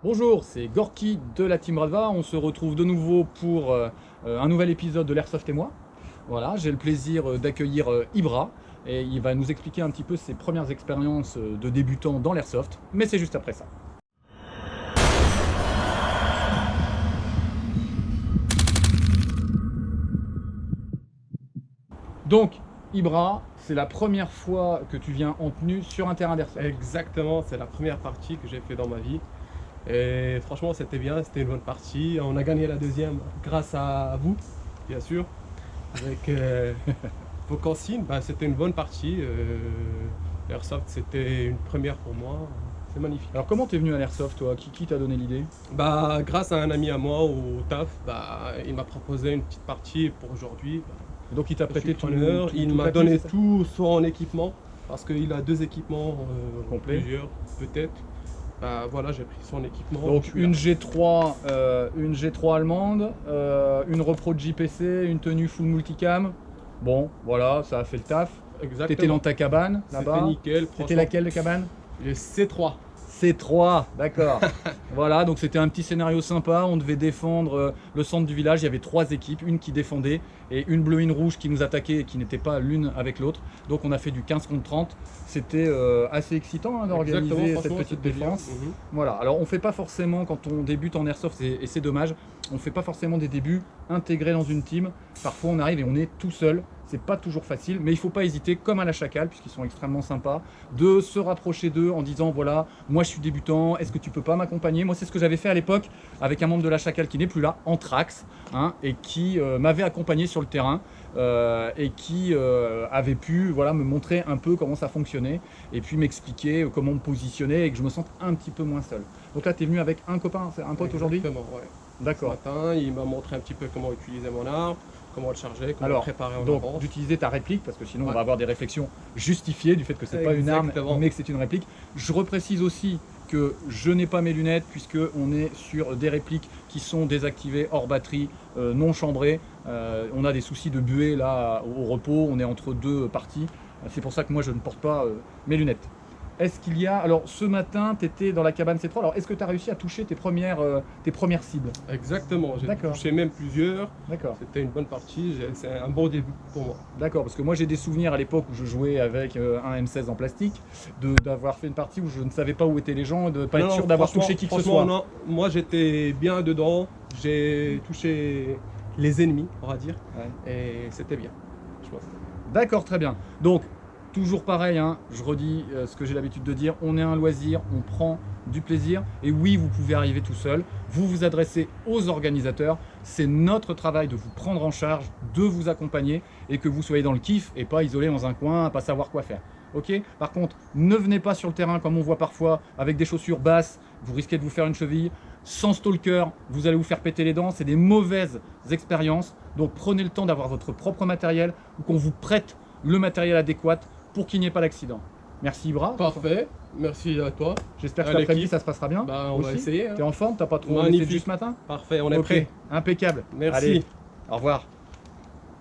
Bonjour, c'est Gorky de la Team Radva. On se retrouve de nouveau pour un nouvel épisode de l'Airsoft et moi. Voilà, j'ai le plaisir d'accueillir Ibra et il va nous expliquer un petit peu ses premières expériences de débutant dans l'Airsoft, mais c'est juste après ça. Donc, Ibra, c'est la première fois que tu viens en tenue sur un terrain d'Airsoft. Exactement, c'est la première partie que j'ai fait dans ma vie. Et franchement, c'était bien, c'était une bonne partie. On a gagné la deuxième grâce à vous, bien sûr. Avec vos consignes, c'était une bonne partie. L'Airsoft, c'était une première pour moi. C'est magnifique. Alors comment t'es venu à l'Airsoft toi? Qui t'a donné l'idée? Grâce à un ami à moi au taf, il m'a proposé une petite partie pour aujourd'hui. Et donc il t'a prêté tout, Il tout m'a ta donné tenue, c'est ça? tout son équipement, parce qu'il a deux équipements Complet. plusieurs peut-être. Voilà, j'ai pris son équipement. Donc je suis une là. G3, une G3 allemande, une repro de JPC, une tenue full multicam. Bon, voilà, ça a fait le taf. Exactement. T'étais dans ta cabane C'était là-bas. nickel. C'était franchement. laquelle de cabane? Le C3. C3, d'accord. Voilà, donc c'était un petit scénario sympa. On devait défendre le centre du village. Il y avait trois équipes, une qui défendait et une bleue, une rouge qui nous attaquait et qui n'était pas l'une avec l'autre. Donc on a fait du 15 contre 30. C'était assez excitant d'organiser Exactement, cette franchement, petite c'était bien. défense. Voilà, alors on fait pas forcément, quand on débute en airsoft, et c'est dommage, on fait pas forcément des débuts intégrés dans une team. Parfois on arrive et on est tout seul. C'est pas toujours facile, mais il faut pas hésiter, comme à la Chacal, puisqu'ils sont extrêmement sympas, de se rapprocher d'eux en disant voilà, moi je suis débutant, est-ce que tu peux pas m'accompagner? Moi c'est ce que j'avais fait à l'époque avec un membre de la Chacal qui n'est plus là, Anthrax, et qui m'avait accompagné sur le terrain et qui avait pu voilà, me montrer un peu comment ça fonctionnait et puis m'expliquer comment me positionner et que je me sente un petit peu moins seul. Donc là tu es venu avec un copain, un pote aujourd'hui? Exactement, ouais. Ce D'accord. matin, il m'a montré un petit peu comment utiliser mon arme, comment le charger, comment le Alors, préparer en donc avance. d'utiliser ta réplique, parce que sinon on Ouais. va avoir des réflexions justifiées du fait que c'est pas une arme, Exactement. mais que c'est une réplique. Je reprécise aussi que je n'ai pas mes lunettes, puisque on est sur des répliques qui sont désactivées, hors batterie, non chambrées. On a des soucis de buée là au repos, on est entre deux parties. C'est pour ça que moi je ne porte pas mes lunettes. Est-ce qu'il y a... Alors ce matin, tu étais dans la cabane C3, alors est-ce que tu as réussi à toucher tes premières cibles? Exactement, j'ai D'accord. touché même plusieurs. D'accord. C'était une bonne partie, c'est un bon début pour moi. D'accord, parce que moi j'ai des souvenirs à l'époque où je jouais avec un M16 en plastique, d'avoir fait une partie où je ne savais pas où étaient les gens, de ne pas être sûr d'avoir touché qui que ce soit. Non, moi j'étais bien dedans, j'ai touché les ennemis, on va dire, Ouais. et c'était bien, je pense. D'accord, très bien. Donc, toujours pareil, je redis ce que j'ai l'habitude de dire, on est un loisir, on prend du plaisir, et oui, vous pouvez arriver tout seul, vous vous adressez aux organisateurs, c'est notre travail de vous prendre en charge, de vous accompagner, et que vous soyez dans le kiff, et pas isolé dans un coin, à pas savoir quoi faire. Ok? Par contre, ne venez pas sur le terrain comme on voit parfois, avec des chaussures basses, vous risquez de vous faire une cheville, sans stalker, vous allez vous faire péter les dents, c'est des mauvaises expériences, donc prenez le temps d'avoir votre propre matériel, ou qu'on vous prête le matériel adéquat pour qu'il n'y ait pas d'accident. Merci Ibra. Parfait, merci à toi. J'espère que À cet après-midi l'équipe. ça se passera bien. On va essayer. T'es en forme? T'as pas trop laissé Magnifique. de jus ce matin? Parfait, on est Ok, prêt. impeccable. Merci. Allez, au revoir.